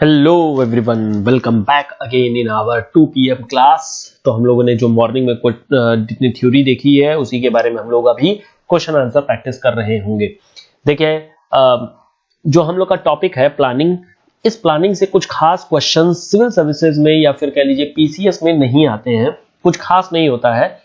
Hello everyone, welcome back again in our 2 PM class. तो हम लोगों ने जो मॉर्निंग में कुछ जितनी थ्योरी देखी है उसी के बारे में हम लोग अभी क्वेश्चन आंसर प्रैक्टिस कर रहे होंगे। देखिए, जो हम लोग का टॉपिक है प्लानिंग, इस प्लानिंग से कुछ खास क्वेश्चन सिविल सर्विसेज में या फिर कह लीजिए पीसीएस में नहीं आते हैं, कुछ खास नहीं होता है,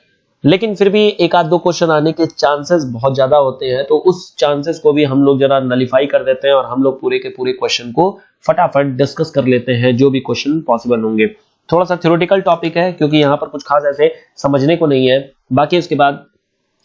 लेकिन फिर भी एक आध दो क्वेश्चन आने के चांसेस बहुत ज्यादा होते हैं। तो उस चांसेस को भी हम लोग जरा नलिफाई कर देते हैं और हम लोग पूरे के पूरे क्वेश्चन को फटाफट डिस्कस कर लेते हैं, जो भी क्वेश्चन पॉसिबल होंगे। थोड़ा सा थ्योरेटिकल टॉपिक है क्योंकि यहाँ पर कुछ खास ऐसे समझने को नहीं है, बाकी उसके बाद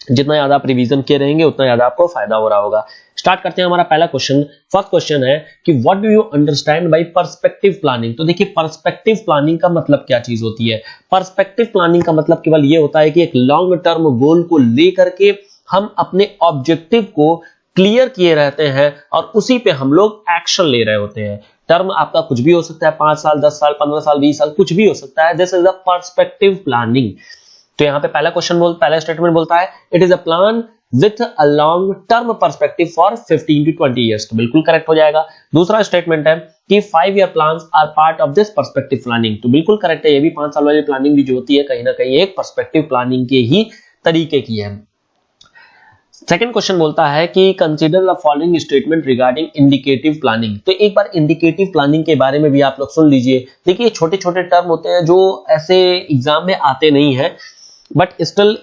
जितना ज्यादा आप रिवीजन किए रहेंगे उतना ज्यादा आपको फायदा हो रहा होगा। स्टार्ट करते हैं हमारा पहला क्वेश्चन। फर्स्ट क्वेश्चन है कि what do you understand by perspective planning. तो देखिए, पर्सपेक्टिव प्लानिंग का मतलब क्या चीज होती है। पर्सपेक्टिव प्लानिंग का मतलब केवल ये होता है कि एक लॉन्ग टर्म गोल को लेकर के हम अपने ऑब्जेक्टिव को क्लियर किए रहते हैं और उसी पे हम लोग एक्शन ले रहे होते हैं। टर्म आपका कुछ भी हो सकता है, 5 साल, 10 साल, 15 साल, 20 साल, कुछ भी हो सकता है। This is a perspective planning. तो यहाँ पे पहला स्टेटमेंट बोलता है it is a plan with a long term perspective for 15 to 20 years। तो बिल्कुल करेक्ट हो जाएगा। दूसरा स्टेटमेंट है कि 5-year plans are part of this perspective planning. तो बिल्कुल करेक्ट है, ये भी 5 साल वाली प्लानिंग भी जो होती है कहीं ना कहीं एक पर्सपेक्टिव प्लानिंग के ही तरीके की है। सेकंड क्वेश्चन बोलता है कि consider the following statement regarding indicative planning. तो एक बार इंडिकेटिव प्लानिंग के बारे में भी आप लोग सुन लीजिए। देखिए, छोटे छोटे टर्म होते हैं जो ऐसे एग्जाम में आते नहीं है, बट स्टिल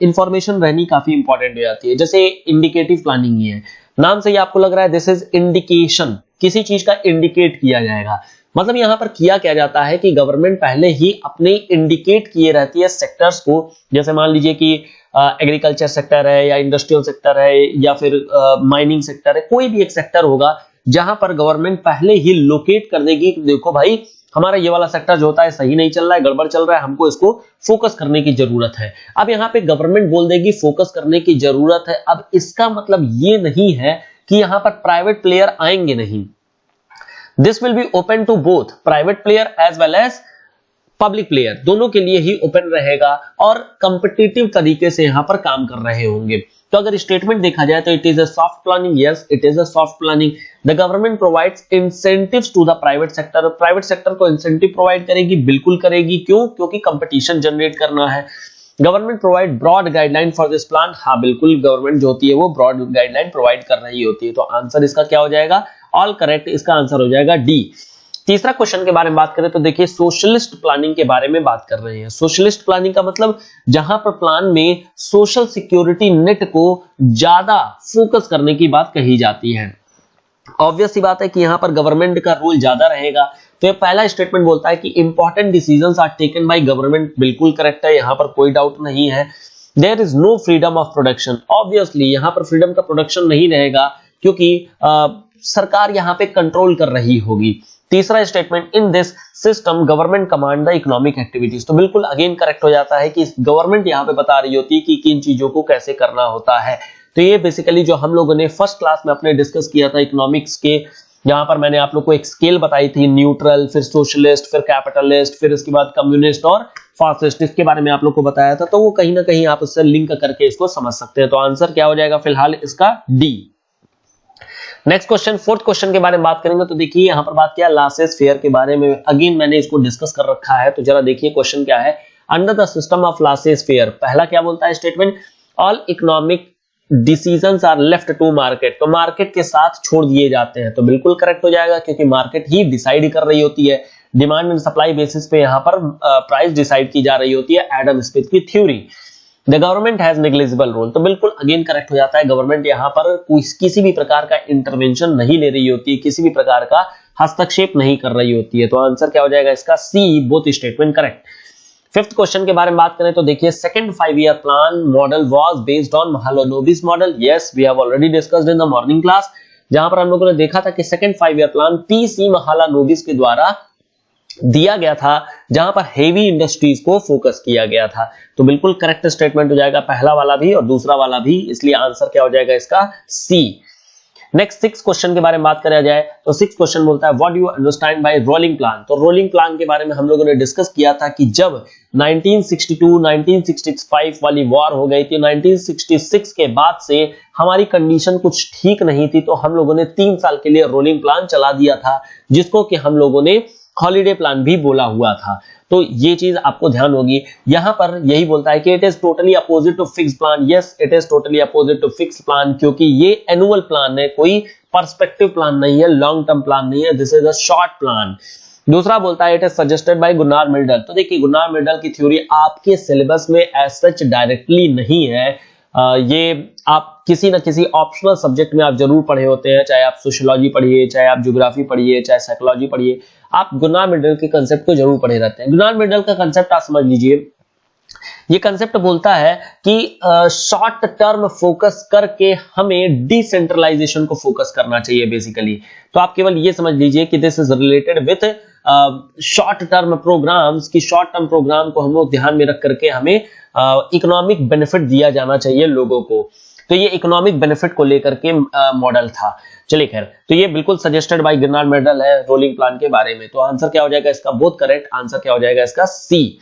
इंफॉर्मेशन रहनी काफी इंपॉर्टेंट हो जाती है। जैसे इंडिकेटिव प्लानिंग ही है, नाम से ही आपको लग रहा है दिस इज इंडिकेशन, किसी चीज का इंडिकेट किया जाएगा। मतलब यहां पर किया क्या जाता है कि गवर्नमेंट पहले ही अपने इंडिकेट किए रहती है सेक्टर्स को। जैसे मान लीजिए कि एग्रीकल्चर सेक्टर है या इंडस्ट्रियल सेक्टर है या फिर माइनिंग सेक्टर है, कोई भी एक सेक्टर होगा जहां पर गवर्नमेंट पहले ही लोकेट कर देगी कि देखो भाई, हमारा ये वाला सेक्टर जो होता है सही नहीं चल रहा है, गड़बड़ चल रहा है, हमको इसको फोकस करने की जरूरत है। अब यहाँ पे गवर्नमेंट बोल देगी फोकस करने की जरूरत है। अब इसका मतलब ये नहीं है कि यहाँ पर प्राइवेट प्लेयर आएंगे नहीं। This will be open to both private player as well as public player, दोनों के लिए ही ओपन रहेगा और कंपिटिटिव तरीके से यहां पर काम कर रहे होंगे। तो अगर स्टेटमेंट देखा जाए तो it is a soft planning. Yes, it is a soft planning. The government provides incentives to the private sector. Private sector को इंसेंटिव प्रोवाइड करेगी, बिल्कुल करेगी। क्यों? क्योंकि कंपटीशन जनरेट करना है। Government provide broad guideline for this plan. हाँ, बिल्कुल, गवर्नमेंट जो होती है वो ब्रॉड गाइडलाइन प्रोवाइड कर रही होती है। तो आंसर इसका क्या हो जाएगा? All correct. इसका आंसर हो जाएगा डी। तीसरा क्वेश्चन के बारे में बात करें तो देखिए, सोशलिस्ट प्लानिंग के बारे में बात कर रहे हैं। सोशलिस्ट प्लानिंग का मतलब जहां पर प्लान में सोशल सिक्योरिटी नेट को ज्यादा फोकस करने की बात कही जाती है। ऑब्वियस सी बात है कि यहां पर गवर्नमेंट का रोल ज्यादा रहेगा। तो ये पहला स्टेटमेंट बोलता है कि important decisions are taken by government. बिल्कुल करेक्ट है, यहां पर कोई डाउट नहीं है। There is no freedom of production. Obviously यहां पर फ्रीडम का प्रोडक्शन नहीं रहेगा क्योंकि सरकार यहां पे कंट्रोल कर रही होगी। तीसरा statement, in this system government command the economic activities. तो बिल्कुल अगेन करेक्ट हो जाता है कि गवर्नमेंट यहां पे बता रही होती है कि किन चीजों को कैसे करना होता है। तो ये बेसिकली जो हम लोगों ने फर्स्ट क्लास में अपने डिस्कस किया था इकोनॉमिक्स के, जहां पर मैंने आप लोग को एक स्केल बताई थी, न्यूट्रल, फिर सोशलिस्ट, फिर कैपिटलिस्ट, फिर इसके बाद कम्युनिस्ट और फासिस्ट, इसके बारे में आप लोग को बताया था। तो वो कहीं ना कहीं आप उससे लिंक करके इसको समझ सकते हैं। तो आंसर क्या हो जाएगा फिलहाल इसका? D. Next question, fourth question के बारे में बात करेंगे। तो देखिए, यहां पर बात किया लासेस फेयर के बारे में। अगेन मैंने इसको डिस्कस कर रखा है, तो जरा देखिए क्वेश्चन क्या है। Under the system of laissez faire, पहला क्या बोलता है statement? All economic decisions are left to market. तो मार्केट के साथ छोड़ दिए जाते हैं। तो बिल्कुल करेक्ट हो जाएगा क्योंकि मार्केट ही डिसाइड कर रही होती है। डिमांड एंड सप्लाई बेसिस पे यहां पर प्राइस डिसाइड की जा रही होती है, एडम स्मिथ की theory. The government has negligible role. तो बिल्कुल अगेन करेक्ट हो जाता है। गवर्नमेंट यहां पर किसी भी प्रकार का इंटरवेंशन नहीं ले रही होती है, किसी भी प्रकार का हस्तक्षेप नहीं कर रही होती है। तो आंसर क्या हो जाएगा इसका? C. Both statement correct. Fifth question के बारे में बात करें तो देखिए, second 5-year plan model was based on Mahalanobis model. Yes, we have already discussed in the morning class, जहां पर हम लोगों ने देखा था कि second 5-year plan PC Mahalanobis के द्वारा दिया गया था, जहां पर हेवी इंडस्ट्रीज को फोकस किया गया था। तो बिल्कुल करेक्ट स्टेटमेंट हो जाएगा पहला वाला भी और दूसरा वाला भी, इसलिए आंसर क्या हो जाएगा इसका? सी। नेक्स्ट 6 क्वेश्चन के बारे में बात करा जाए तो 6 क्वेश्चन बोलता है what do you understand by rolling plan. तो रोलिंग प्लान के बारे में हम लोगों ने डिस्कस किया था कि जब 1962-1965 वाली वॉर हो गई थी, 1966 के बाद से हमारी कंडीशन कुछ ठीक नहीं थी, तो हम लोगों ने 3 साल के लिए रोलिंग प्लान चला दिया था, जिसको कि हम लोगों ने हॉलीडे प्लान भी बोला हुआ था। तो ये चीज आपको ध्यान होगी। यहां पर यही बोलता है कि it is totally opposite to fix plan. Yes, it is totally opposite to fix plan, क्योंकि ये एनुअल प्लान है, कोई पर्सपेक्टिव प्लान नहीं है, लॉन्ग टर्म प्लान नहीं है, this is a short plan. दूसरा बोलता है it is suggested by Gunnar Milton. तो देखिए गुनार मिल्टन की थ्योरी आपके सिलेबस में एज सच डायरेक्टली नहीं है, ये आप किसी न किसी ऑप्शनल सब्जेक्ट में आप जरूर पढ़े होते हैं, चाहे आप सोशियोलॉजी पढ़िए, चाहे आप ज्योग्राफी पढ़िए, चाहे साइकोलॉजी पढ़िए, आप गुनार मिल्टन के कंसेप्ट को जरूर पढ़े रहते हैं। गुनार मिल्टन का कंसेप्ट आप समझ लीजिए, ये कंसेप्ट बोलता है कि शॉर्ट टर्म फोकस करके हमें डिसेंट्रलाइजेशन को फोकस करना चाहिए बेसिकली। तो आप केवल ये समझ लीजिए कि this is related with short term programs, की शॉर्ट टर्म प्रोग्राम को हम लोग ध्यान में रख करके हमें इकोनॉमिक बेनिफिट दिया जाना चाहिए लोगों को। तो ये इकोनॉमिक बेनिफिट को लेकर के मॉडल था। चलिए खैर, तो ये बिल्कुल सजेस्टेड बाय गुनार मिल्टन है रोलिंग प्लान के बारे में। तो आंसर क्या हो जाएगा इसका? Both correct. आंसर क्या हो जाएगा इसका? सी।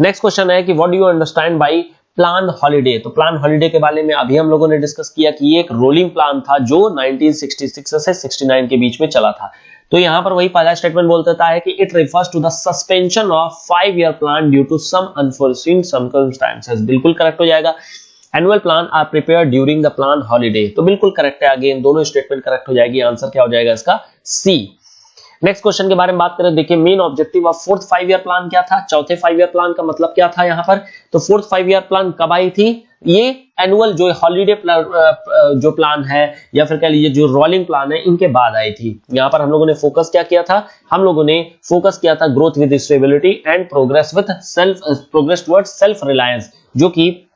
नेक्स्ट क्वेश्चन है कि what do you understand by plan holiday. तो प्लान हॉलिडे के बारे में अभी हम लोगों ने डिस्कस किया कि ये एक रोलिंग प्लान था जो 1966 से 69 के बीच में चला था। तो यहां पर वही पहला स्टेटमेंट बोलता है कि it refers to the suspension of 5 year plan due to some unforeseen circumstances. बिल्कुल करेक्ट हो जाएगा। Annual plan are prepared during the plan holiday. तो बिल्कुल करेक्ट है, अगेन दोनों स्टेटमेंट करेक्ट हो जाएगी। आंसर क्या हो जाएगा इसका? सी। नेक्स्ट क्वेश्चन के बारे में बात करें, देखिए main objective of fourth 5 year plan क्या था, चौथे 5 ईयर प्लान का मतलब क्या था यहाँ पर। तो फोर्थ 5 ईयर प्लान कब आई थी? ये एनुअल जो हॉलिडे जो प्लान है या फिर कह लीजिए जो रोलिंग प्लान है, इनके बाद आई थी। यहाँ पर हम लोगों ने फोकस क्या किया था? हम लोगों ने फोकस किया था growth with stability and progress towards self reliance, जो कि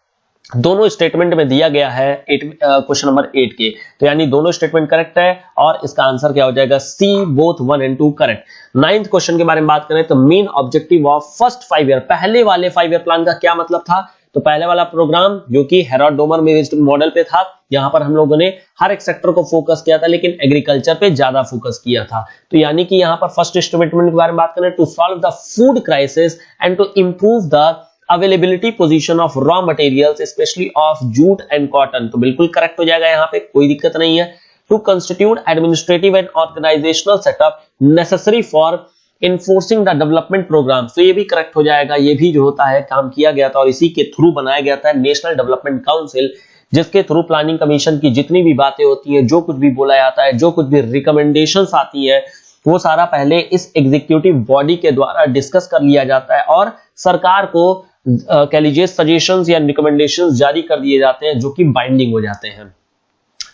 दोनों स्टेटमेंट में दिया गया है क्वेश्चन नंबर 8 के। तो यानी दोनों स्टेटमेंट करेक्ट है और इसका आंसर क्या हो जाएगा? C, both 1 and 2 correct. 9th question के बारे में बात करें तो main objective of first 5 year, पहले वाले 5 ईयर प्लान का क्या मतलब था? तो पहले वाला प्रोग्राम जो कि हेरोल्ड डोमर बेस्ड मॉडल पे था, यहां पर हम लोगों ने हर एक सेक्टर को फोकस किया था, लेकिन एग्रीकल्चर पे ज्यादा फोकस किया था। तो यानी कि यहां पर फर्स्ट स्टेटमेंट के बारे में बात करें, to solve the food crisis and to improve the availability position of raw materials specially of jute and cotton. तो बिल्कुल करेक्ट हो जाएगा, यहाँ पे कोई दिक्कत नहीं है। To constitute administrative and organisational setup necessary for enforcing the development program. तो ये भी करेक्ट हो जाएगा, ये भी जो होता है काम किया गया था और इसी के थ्रू बनाया गया था नेशनल डेवलपमेंट काउंसिल, जिसके थ्रू प्लानिंग कमीशन की जितनी भी बातें होती है, जो कुछ भी बोला जाता है, जो कुछ भी रिकमेंडेशंस आती है, वो सारा पहले इस एग्जीक्यूटिव बॉडी के द्वारा डिस्कस कर लिया जाता है और सरकार को कह लीजिए सजेशंस या रिकमेंडेशंस जारी कर दिए जाते हैं, जो कि बाइंडिंग हो जाते हैं।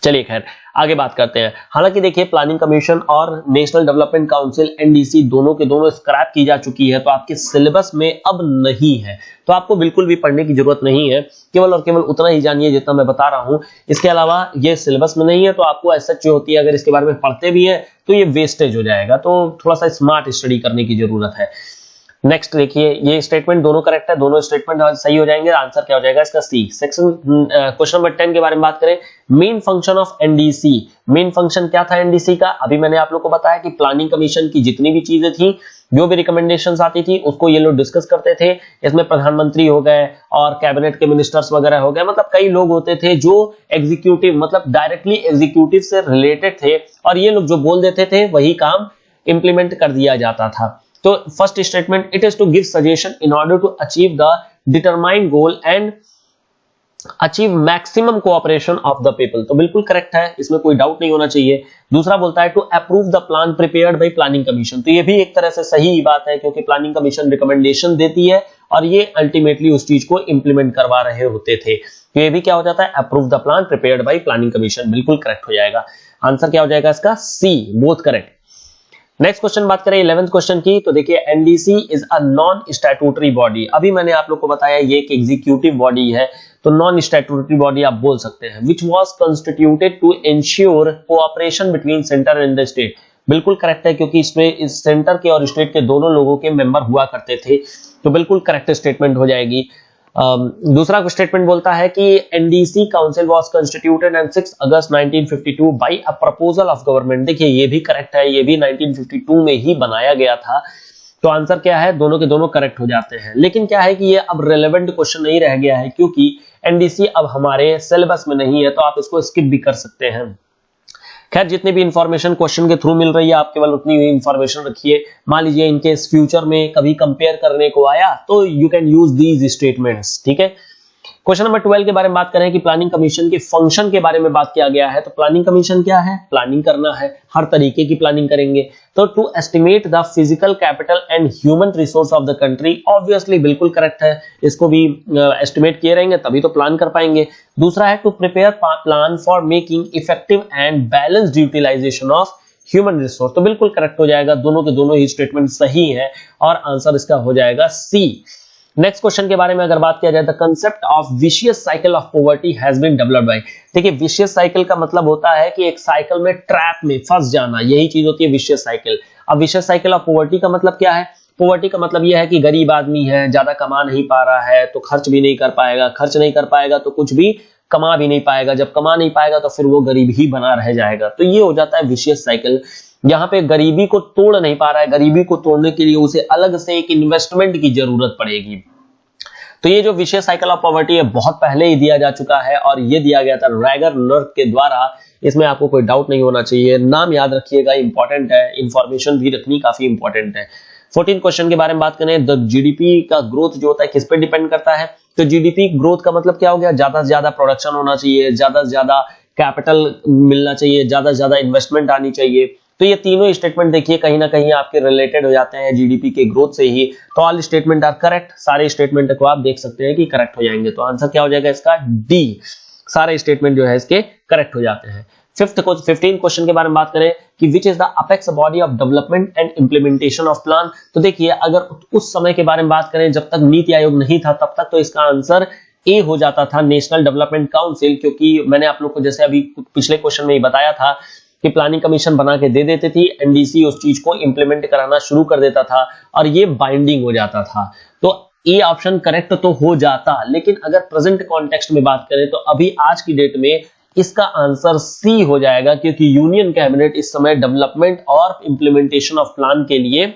चलिए खैर आगे बात करते हैं। हालांकि देखिए प्लानिंग कमीशन और नेशनल डेवलपमेंट काउंसिल एनडीसी दोनों के दोनों स्क्रैप की जा चुकी है, तो आपके सिलेबस में अब नहीं है, तो आपको बिल्कुल भी पढ़ने की जरूरत नहीं है। केवल और केवल उतना ही जानिए जितना मैं बता रहा हूं, इसके अलावा ये सिलेबस में नहीं है, तो आपको ऐसा जो होती है अगर इसके बारे में पढ़ते भी है तो ये वेस्टेज हो जाएगा। तो थोड़ा सा स्मार्ट स्टडी करने की जरूरत है। नेक्स्ट देखिए, ये स्टेटमेंट दोनों करेक्ट है, दोनों स्टेटमेंट सही हो जाएंगे। आंसर क्या हो जाएगा इसका? सी। सेक्शन क्वेश्चन नंबर 10 के बारे में बात करें, main function of NDC. Main function क्या था एनडीसी का? अभी मैंने आप लोग को बताया कि प्लानिंग कमीशन की जितनी भी चीजें थी, जो भी रिकमेंडेशंस आती थी, उसको ये लोग डिस्कस करते थे। इसमें प्रधानमंत्री हो गए और कैबिनेट के मिनिस्टर्स वगैरह हो गए, मतलब कई लोग होते थे जो एग्जीक्यूटिव मतलब डायरेक्टली एग्जीक्यूटिव से रिलेटेड थे, और ये लोग जो बोल देते थे वही काम इंप्लीमेंट कर दिया जाता था। तो first statement, it is to give suggestion in order to achieve the determined goal and achieve maximum cooperation of the people. तो बिल्कुल करेक्ट है, इसमें कोई डाउट नहीं होना चाहिए। दूसरा बोलता है to approve the plan prepared by planning commission. तो ये भी एक तरह से सही बात है, क्योंकि प्लानिंग कमीशन रिकमेंडेशन देती है और ये अल्टीमेटली उस चीज को इंप्लीमेंट करवा रहे होते थे। तो ये भी क्या हो जाता है? Approve the plan prepared by planning commission. बिल्कुल करेक्ट हो जाएगा। आंसर क्या हो जाएगा इसका? C, both correct. Next question बात करें 11th क्वेश्चन की, तो देखिए NDC is a non statutory body. अभी मैंने आप लोग को बताया ये एक एग्जीक्यूटिव बॉडी है, तो नॉन स्टैट्यूटरी बॉडी आप बोल सकते हैं। Which was constituted to ensure cooperation between centre and the state. बिल्कुल करेक्ट है, क्योंकि इसमें इस सेंटर के और स्टेट के दोनों लोगों के मेंबर हुआ करते थे, तो बिल्कुल करेक्ट स्टेटमेंट हो जाएगी। दूसरा स्टेटमेंट बोलता है कि NDC council was constituted on 6 August 1952 by a proposal of government. देखिए ये भी करेक्ट है, ये भी 1952 में ही बनाया गया था। तो आंसर क्या है, दोनों के दोनों करेक्ट हो जाते हैं। लेकिन क्या है कि ये अब रेलेवेंट क्वेश्चन नहीं रह गया है, क्योंकि एनडीसी अब हमारे सिलेबस में नहीं है, तो आप इसको स्किप भी कर सकते हैं। खैर जितनी भी इंफॉर्मेशन क्वेश्चन के थ्रू मिल रही है, आप केवल उतनी ही इंफॉर्मेशन रखिए। मान लीजिए इनके फ्यूचर में कभी कंपेयर करने को आया तो you can use these statements, ठीक है। क्वेश्चन नंबर 12 के बारे में बात करें कि प्लानिंग कमीशन के फंक्शन के बारे में बात किया गया है। तो प्लानिंग कमीशन क्या है, प्लानिंग करना है, हर तरीके की प्लानिंग करेंगे। तो to estimate the physical capital and human resource of the country, obviously बिल्कुल करेक्ट है, इसको भी एस्टिमेट किए रहेंगे तभी तो प्लान कर पाएंगे। दूसरा है to prepare plan for making effective and balanced utilisation of human resource, तो बिल्कुल करेक्ट हो जाएगा, दोनों के दोनों ही स्टेटमेंट सही है और आंसर इसका हो जाएगा सी। नेक्स्ट क्वेश्चन के बारे में अगर बात किया जाए तो concept of vicious cycle of poverty has been developed by. देखिए विशियस साइकिल का मतलब होता है कि एक साइकिल में ट्रैप में फंस जाना, यही चीज होती है विशियस साइकिल। अब विशियस साइकिल ऑफ पॉवर्टी का मतलब क्या है, पॉवर्टी का मतलब यह है कि गरीब आदमी है, ज्यादा कमा नहीं पा रहा है तो खर्च भी नहीं कर पाएगा, खर्च नहीं कर पाएगा तो कुछ भी कमा भी नहीं पाएगा, जब कमा नहीं पाएगा तो फिर वो गरीब ही बना रह जाएगा। तो ये हो जाता है विशियस साइकिल। यहाँ पे गरीबी को तोड़ नहीं पा रहा है, गरीबी को तोड़ने के लिए उसे अलग से एक इन्वेस्टमेंट की जरूरत पड़ेगी। तो ये जो विशेष साइकिल ऑफ पॉवर्टी है बहुत पहले ही दिया जा चुका है और ये दिया गया था रैगर नर्क के द्वारा, इसमें आपको कोई डाउट नहीं होना चाहिए। नाम याद रखिएगा, इंपॉर्टेंट है, इंफॉर्मेशन भी रखनी काफी इंपॉर्टेंट है। 14 क्वेश्चन के बारे में बात करें, द जीडीपी का ग्रोथ जो होता है किस पे डिपेंड करता है। तो जीडीपी ग्रोथ का मतलब क्या हो गया, ज्यादा से ज्यादा प्रोडक्शन होना चाहिए, ज्यादा से ज्यादा कैपिटल मिलना चाहिए, ज्यादा से ज्यादा इन्वेस्टमेंट आनी चाहिए। तो ये तीनों स्टेटमेंट देखिए कहीं ना कहीं आपके रिलेटेड हो जाते हैं जीडीपी के ग्रोथ से ही। तो ऑल स्टेटमेंट आर करेक्ट, सारे स्टेटमेंट को आप देख सकते हैं कि करेक्ट हो जाएंगे। तो आंसर क्या हो जाएगा इसका, डी। सारे स्टेटमेंट जो है इसके करेक्ट हो जाते हैं। 15 क्वेश्चन के बारे में बात करें कि which is the apex body of development and implementation of plan. तो देखिए अगर उस समय के बारे में बात करें जब तक नीति आयोग नहीं था तब तक तो इसका आंसर ए हो जाता था, नेशनल डेवलपमेंट काउंसिल, क्योंकि मैंने आप लोग को जैसे अभी पिछले क्वेश्चन में ही बताया था कि प्लानिंग कमीशन बना के दे देती थी, एनडीसी उस चीज को इंप्लीमेंट कराना शुरू कर देता था और ये बाइंडिंग हो जाता था। तो ए ऑप्शन करेक्ट तो हो जाता, लेकिन अगर प्रेजेंट कॉन्टेक्स्ट में बात करें तो अभी आज की डेट में इसका आंसर सी हो जाएगा, क्योंकि यूनियन कैबिनेट इस समय डेवलपमेंट और इंप्लीमेंटेशन ऑफ प्लान के लिए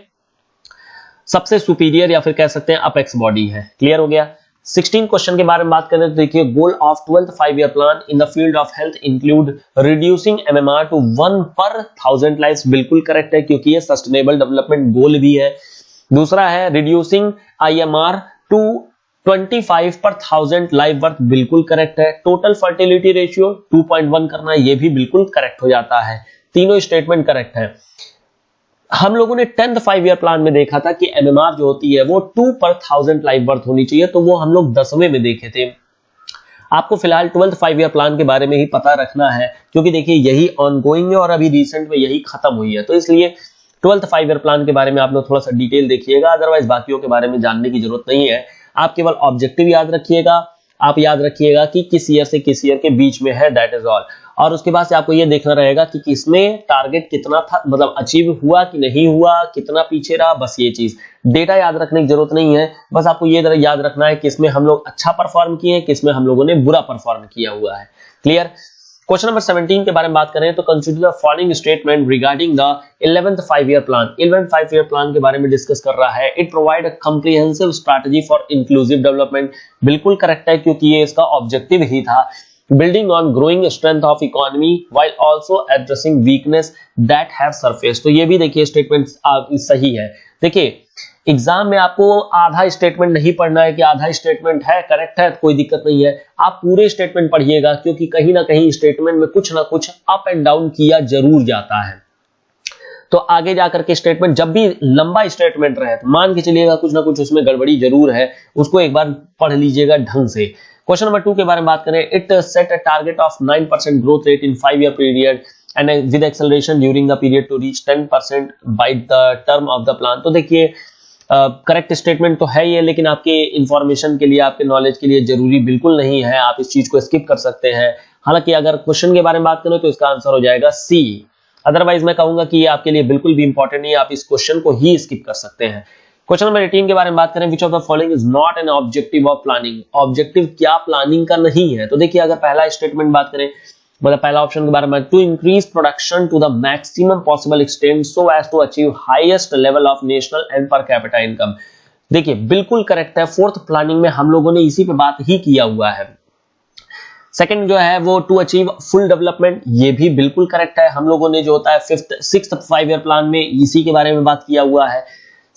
सबसे सुपीरियर या फिर कह सकते हैं अपेक्स बॉडी है। क्लियर हो गया। 16 क्वेश्चन के बारे में बात करें तो देखिए goal of 12th 5-year plan in the field of health include reducing MMR to 1 per 1000 lives, बिल्कुल करेक्ट है क्योंकि ये सस्टेनेबल डेवलपमेंट गोल भी है। दूसरा है रिड्यूसिंग आईएमआर टू 25 पर 1000 लाइव बर्थ, बिल्कुल करेक्ट है। टोटल फर्टिलिटी रेशियो 2.1 करना, ये भी बिल्कुल करेक्ट हो जाता है। तीनों स्टेटमेंट करेक्ट है। हम लोगों ने 10th 5-year प्लान में देखा था कि एमएमआर जो होती है वो 2 पर 1000 लाइव बर्थ होनी चाहिए, तो वो हम लोग 10वें में देखे थे। आपको फिलहाल 12th 5-year प्लान के बारे में ही पता रखना है, क्योंकि देखिए यही ऑनगोइंग है और अभी रिसेंट में यही खत्म हुई है, तो इसलिए 12th 5-year प्लान के बारे में आप लोग थोड़ा सा डिटेल देखिएगा, अदरवाइज बाकियों के बारे में जानने की जरूरत नहीं है। आप केवल ऑब्जेक्टिव याद रखिएगा, आप याद रखिएगा कि किस ईयर से किस ईयर के बीच में है, दैट इज ऑल। और उसके बाद से आपको ये देखना रहेगा कि किसमें टारगेट कितना था, मतलब अचीव हुआ कि नहीं हुआ, कितना पीछे रहा, बस ये चीज डेटा याद रखने की जरूरत नहीं है। बस आपको ये याद रखना है किसमें हम लोग अच्छा परफॉर्म किए, किसमें हम लोगों ने बुरा परफॉर्म किया हुआ है। क्लियर। क्वेश्चन नंबर 17 के बारे में बात करें तो consider the following statement regarding the 11th 5-year plan. 11th 5-year plan के बारे में डिस्कस कर रहा है। It provide a comprehensive strategy for inclusive development, बिल्कुल करेक्ट है क्योंकि ये इसका ऑब्जेक्टिव ही था। Building on growing strength of economy while also addressing weakness that have surface, तो ये भी देखिए स्टेटमेंट सही है। देखिए एग्जाम में आपको आधा स्टेटमेंट नहीं पढ़ना है कि आधा स्टेटमेंट है करेक्ट है, कोई दिक्कत नहीं है, आप पूरे स्टेटमेंट पढ़िएगा, क्योंकि कहीं ना कहीं स्टेटमेंट में कुछ ना कुछ अप एंड डाउन किया जरूर जाता है। तो आगे जाकर के स्टेटमेंट जब भी लंबा स्टेटमेंट रहे तो मान के चलिएगा कुछ ना कुछ उसमें गड़बड़ी जरूर है, उसको एक बार पढ़ लीजिएगा ढंग से। क्वेश्चन नंबर 2 के बारे में बात करें, it set a target of 9% growth rate in 5-year period and with acceleration during the period to reach 10% by the term of the plan. तो देखिए करेक्ट स्टेटमेंट तो है ये, लेकिन आपके इंफॉर्मेशन के लिए, आपके नॉलेज के लिए जरूरी बिल्कुल नहीं है, आप इस चीज को स्किप कर सकते हैं। हालांकि अगर क्वेश्चन के बारे में बात करें तो इसका आंसर हो जाएगा सी, अदरवाइज मैं कहूंगा कि ये आपके लिए बिल्कुल भी इंपॉर्टेंट नहीं है, आप इस क्वेश्चन को ही स्किप कर सकते हैं। क्वेश्चन नंबर 18 के बारे में बात करें, which of the following is not an objective of planning. Objective क्या प्लानिंग का नहीं है? तो देखिए, अगर पहला स्टेटमेंट बात करें, मतलब पहला ऑप्शन के बारे में, to increase production to the maximum possible extent so as to achieve highest level of national and per capita income. देखिए बिल्कुल करेक्ट है, फोर्थ प्लानिंग में हम लोगों ने इसी पे बात ही किया हुआ है। सेकंड जो है वो टू अचीव फुल डेवलपमेंट, ये भी बिल्कुल करेक्ट है, हम लोगों ने जो होता है सिक्स्थ 5 ईयर प्लान में इसी के बारे में बात किया हुआ है।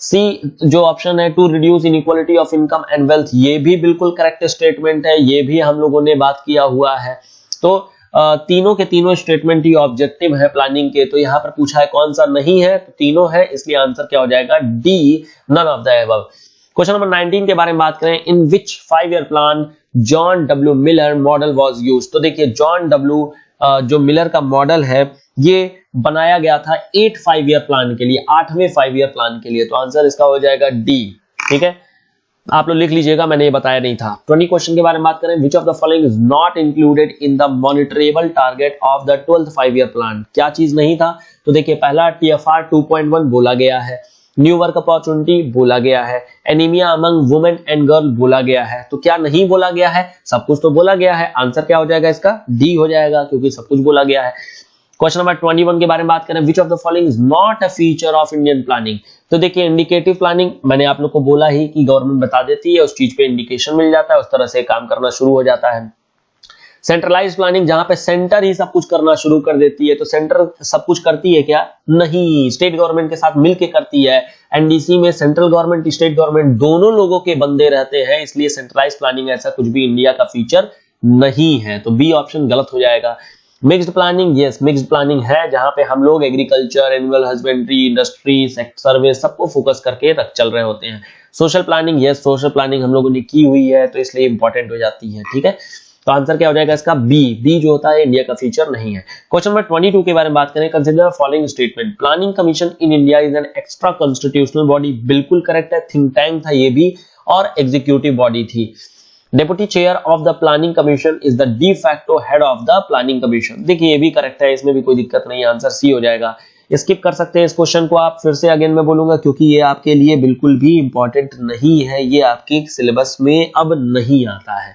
सी जो ऑप्शन है to reduce inequality of income and wealth, ये भी बिल्कुल करेक्ट स्टेटमेंट है, ये भी हम लोगों ने बात किया हुआ है। तो तीनों के तीनों स्टेटमेंट ही ऑब्जेक्टिव है प्लानिंग के। तो यहाँ पर पूछा है कौन सा नहीं है, तो तीनों है, इसलिए आंसर क्या हो जाएगा? D, none of the above. Question number 19 के बारे में बात करें, in which 5 year plan John W Miller model was used. तो देखिए जॉन डब्ल्यू जो मिलर का मॉडल है ये बनाया गया था 8 5 ईयर प्लान के लिए, 8वें 5 ईयर प्लान के लिए। तो आंसर इसका हो जाएगा डी। ठीक है, आप लोग लिख लीजिएगा, मैंने ये बताया नहीं था। 20 क्वेश्चन के बारे में बात करें, which of the following is not included in the monitorable target of the 12th 5 year plan. क्या चीज नहीं था? तो देखिए पहला TFR 2.1 बोला गया है, न्यू वर्क अपॉर्चुनिटी बोला गया है, anaemia among women and girl बोला गया है। तो क्या नहीं बोला गया है? सब कुछ तो बोला गया है। आंसर क्या हो जाएगा इसका? डी हो जाएगा, क्योंकि सब कुछ बोला गया है। क्वेश्चन नंबर 21 के बारे में बात करें, which of the following is not a feature of Indian planning. तो देखिए इंडिकेटिव प्लानिंग मैंने आप लोग को बोला ही कि गवर्नमेंट बता देती है, उस चीज पे इंडिकेशन मिल जाता है, उस तरह से काम करना शुरू हो जाता है। सेंट्रलाइज प्लानिंग, जहां पे सेंटर ही सब कुछ करना शुरू कर देती है। तो सेंटर सब कुछ करती है क्या? नहीं, स्टेट गवर्नमेंट के साथ मिलके करती है। एनडीसी में सेंट्रल गवर्नमेंट स्टेट गवर्नमेंट दोनों लोगों के बंदे रहते हैं, इसलिए सेंट्रलाइज प्लानिंग ऐसा कुछ भी इंडिया का फीचर नहीं है। तो बी ऑप्शन गलत हो जाएगा। Mixed planning, yes mixed planning है, जहां पे हम लोग agriculture, animal husbandry, industry, service सबको फोकस करके चल रहे होते हैं। Social planning, yes social planning हम लोगों ने की हुई है, तो इसलिए इंपॉर्टेंट हो जाती है। ठीक है, तो आंसर क्या हो जाएगा इसका? बी। बी जो होता है इंडिया का फीचर नहीं है। क्वेश्चन नंबर 22 के बारे में बात करें, consider following statement, planning commission in India is an extra constitutional body. बिल्कुल करेक्ट है, थिंक टैंक था ये भी और एग्जीक्यूटिव बॉडी थी। Deputy chair of the planning commission is the de facto head of the planning commission. देखिए ये भी करेक्ट है, इसमें भी कोई दिक्कत नहीं है, आंसर सी हो जाएगा। स्किप कर सकते हैं इस क्वेश्चन को आप, फिर से अगेन मैं बोलूंगा, क्योंकि ये आपके लिए बिल्कुल भी इंपॉर्टेंट नहीं है, ये आपके सिलेबस में अब नहीं आता है।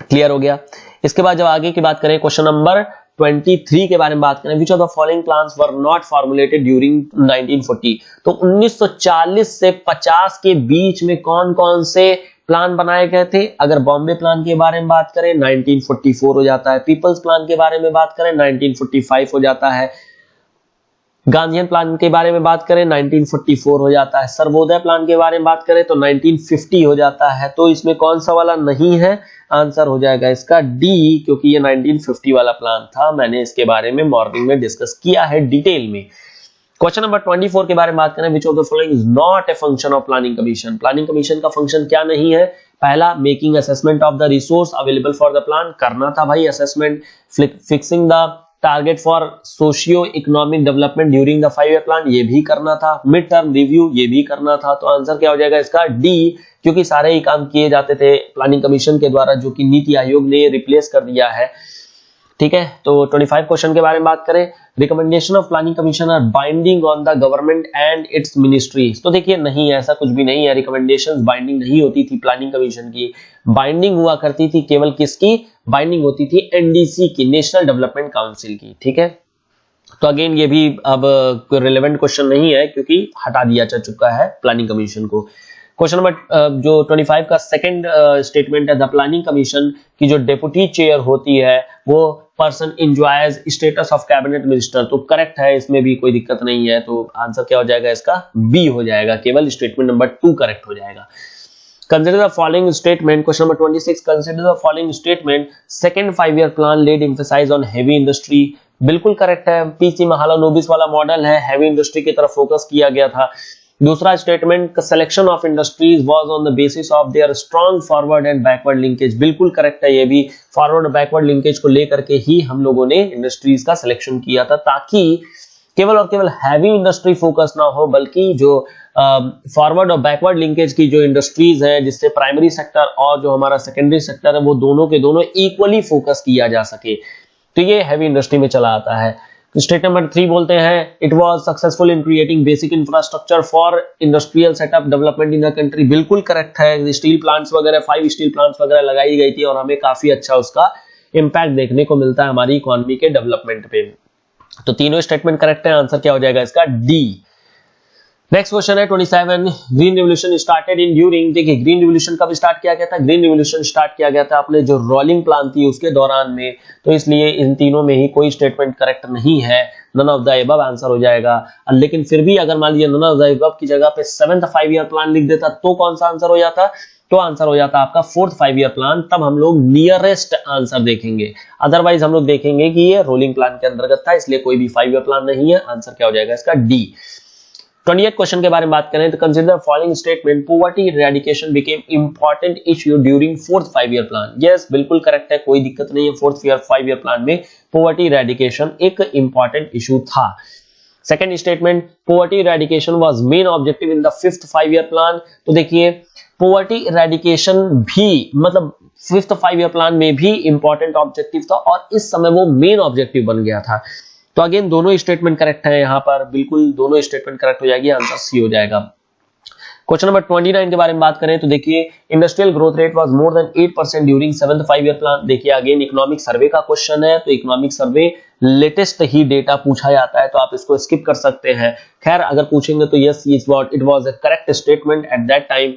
क्लियर हो गया। इसके बाद जब आगे की बात करें, क्वेश्चन नंबर 23 के बारे में बात करें, which of the following plans were not formulated during 1940। तो 1940 से 50 के बीच में कौन कौन से प्लान बनाए गए थे? अगर बॉम्बे प्लान के बारे में बात करें 1944 हो जाता है, पीपल्स प्लान के बारे में बात करें 1945 हो जाता है, गांधीयन प्लान के बारे में बात करें 1944 हो जाता है, सर्वोदय प्लान के बारे में बात करें तो 1950 हो जाता है। तो इसमें कौन सा वाला नहीं है? आंसर हो जाएगा इसका डी, क्योंकि ये 1950 वाला प्लान था, मैंने इसके बारे में मॉर्निंग में डिस्कस किया है डिटेल में। क्वेश्चन नंबर 24 के बारे में बात करें, which of the following is not a function of planning commission. Planning commission का फंक्शन क्या नहीं है? पहला, making assessment of the resource available for the plan, करना था भाई assessment. Fixing the target for socio economic development during the 5 year plan, ये भी करना था। मिड टर्म रिव्यू, ये भी करना था। तो आंसर क्या हो जाएगा इसका? डी, क्योंकि सारे ही काम किए जाते थे प्लानिंग कमीशन के द्वारा, जो कि नीति आयोग ने रिप्लेस कर दिया है। ठीक है, तो 25 क्वेश्चन के बारे में बात करें, recommendation of planning commission are binding on the government and its ministries. तो देखिए नहीं, ऐसा कुछ भी नहीं है, रिकमेंडेशंस बाइंडिंग नहीं होती थी प्लानिंग कमीशन की। बाइंडिंग हुआ करती थी केवल किसकी? बाइंडिंग होती थी एनडीसी की, नेशनल डेवलपमेंट काउंसिल की। ठीक है, तो अगेन ये भी अब कोई रिलेवेंट क्वेश्चन नहीं है, क्योंकि हटा दिया जा चुका है प्लानिंग कमीशन को। क्वेश्चन नंबर जो 25 का सेकंड स्टेटमेंट है, द प्लानिंग कमीशन की जो डेप्यूटी चेयर होती है वो person enjoys status of cabinet minister. तो करेक्ट है, इसमें भी कोई दिक्कत नहीं है। तो आंसर क्या हो जाएगा इसका? बी हो जाएगा, केवल स्टेटमेंट नंबर 2 करेक्ट हो जाएगा। Consider the following statement, question number 26, consider the following statement, second 5 year plan laid emphasise on heavy industry. बिल्कुल करेक्ट है, पीसी महालानोबिस वाला मॉडल है, हेवी इंडस्ट्री की तरफ फोकस किया गया था। दूसरा statement, selection of industries was on the basis of their strong forward and backward linkage. बिल्कुल करेक्ट है, ये भी फॉरवर्ड और बैकवर्ड लिंकेज को लेकर के ही हम लोगों ने इंडस्ट्रीज का सिलेक्शन किया था, ताकि केवल और केवल हैवी इंडस्ट्री फोकस ना हो, बल्कि जो फॉरवर्ड और बैकवर्ड लिंकेज की जो इंडस्ट्रीज है, जिससे प्राइमरी सेक्टर और जो हमारा सेकेंडरी सेक्टर है वो दोनों के दोनों इक्वली फोकस किया जा सके, तो ये हैवी इंडस्ट्री में चला आता है। स्टेट नंबर 3 बोलते हैं it was successful in creating basic infrastructure for industrial setup development in the country. बिल्कुल करेक्ट है, स्टील प्लांट्स वगैरह 5 स्टील प्लांट्स वगैरह लगाई गई थी और हमें काफी अच्छा उसका इंपैक्ट देखने को मिलता है हमारी इकोनॉमी के डेवलपमेंट पे। तो तीनों स्टेटमेंट करेक्ट है, आंसर क्या हो जाएगा इसका डी। नेक्स्ट क्वेश्चन है 27 green revolution started in during. देखिए ग्रीन रिवोल्यूशन कब स्टार्ट किया गया था, ग्रीन रिवोल्यूशन स्टार्ट किया गया था अपने जो रोलिंग प्लान थी उसके दौरान में, तो इसलिए इन तीनों में ही कोई स्टेटमेंट करेक्ट नहीं है, none of the above answer हो जाएगा। लेकिन फिर भी अगर मान लीजिए नन ऑफ द अबव की जगह पे 7th 5 ईयर प्लान लिख देता तो कौन सा आंसर हो जाता, तो आंसर हो जाता आपका 4th 5 ईयर प्लान। तब हम लोग नियरेस्ट आंसर देखेंगे, अदरवाइज हम लोग देखेंगे कि ये रोलिंग प्लान के अंतर्गत था, इसलिए कोई भी 5 ईयर प्लान नहीं है। आंसर क्या हो जाएगा इसका डी। 28 क्वेश्चन के बारे में बात करें तो consider following statement poverty eradication became important issue during 4th 5 year plan. Yes बिल्कुल करेक्ट है, कोई दिक्कत नहीं है, 4th 5 ईयर प्लान में पॉवर्टी इरेडिकेशन एक इंपॉर्टेंट इशू था। Second statement poverty eradication was main objective in the 5th 5 year plan. तो देखिए पॉवर्टी इरेडिकेशन भी मतलब 5th 5 ईयर प्लान में भी इंपॉर्टेंट ऑब्जेक्टिव था और इस समय वो मेन ऑब्जेक्टिव बन गया था। तो अगेन दोनों स्टेटमेंट करेक्ट है, यहाँ पर बिल्कुल दोनों स्टेटमेंट करेक्ट हो जाएगी, आंसर सी हो जाएगा। क्वेश्चन नंबर 29 के बारे में बात करें तो देखिए industrial growth rate was more than 8% during 7th 5 year plan. देखिए अगेन इकोनॉमिक सर्वे का क्वेश्चन है, तो इकोनॉमिक सर्वे लेटेस्ट ही डेटा पूछा जाता है, तो आप इसको स्किप कर सकते हैं। खैर अगर पूछेंगे तो yes it was a correct statement at that time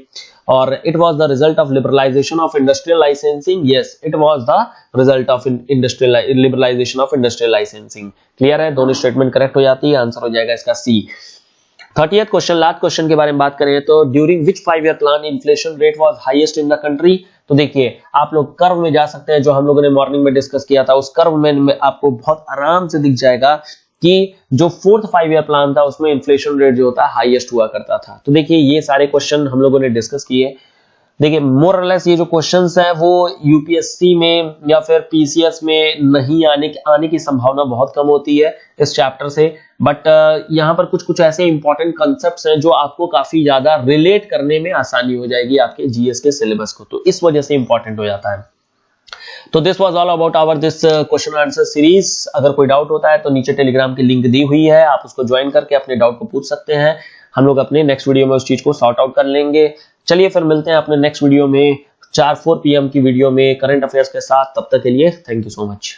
और it was the result of liberalisation of industrial licensing. Yes it was the result of industrial liberalisation of industrial licensing. Clear है, दोनों स्टेटमेंट करेक्ट हो जाती है, answer हो जाएगा इसका सी। 30th question last question के बारे में बात करें तो during which 5 year plan inflation rate was highest in the country. तो देखिए आप लोग कर्व में जा सकते हैं, जो हम लोगों ने मॉर्निंग में डिस्कस किया था उस कर्व में आपको बहुत आराम से दिख जाएगा कि जो 4th 5 ईयर प्लान था उसमें इन्फ्लेशन रेट जो होता है हाईएस्ट हुआ करता था। तो देखिए ये सारे क्वेश्चन हम लोगों ने डिस्कस किए। देखिए मोर और लेस ये जो क्वेश्चंस हैं वो यूपीएससी में या फिर पीसीएस में नहीं आने की संभावना बहुत कम होती है इस चैप्टर से, बट यहाँ पर कुछ ऐसे इंपॉर्टेंट कॉन्सेप्ट्स हैं जो आपको काफी ज्यादा रिलेट करने में आसानी हो जाएगी आपके जीएस के सिलेबस को, तो इस वजह से इंपॉर्टेंट हो जाता है। तो this was all about our this question answer series. अगर कोई डाउट होता है तो नीचे टेलीग्राम की लिंक दी हुई है, आप उसको ज्वाइन करके अपने डाउट को पूछ सकते हैं। हम लोग अपने नेक्स्ट वीडियो में उस चीज को सॉर्ट आउट कर लेंगे। चलिए फिर मिलते हैं अपने नेक्स्ट वीडियो में 4-4 PM की वीडियो में करंट अफेयर्स के साथ। तब तक के लिए थैंक यू सो मच।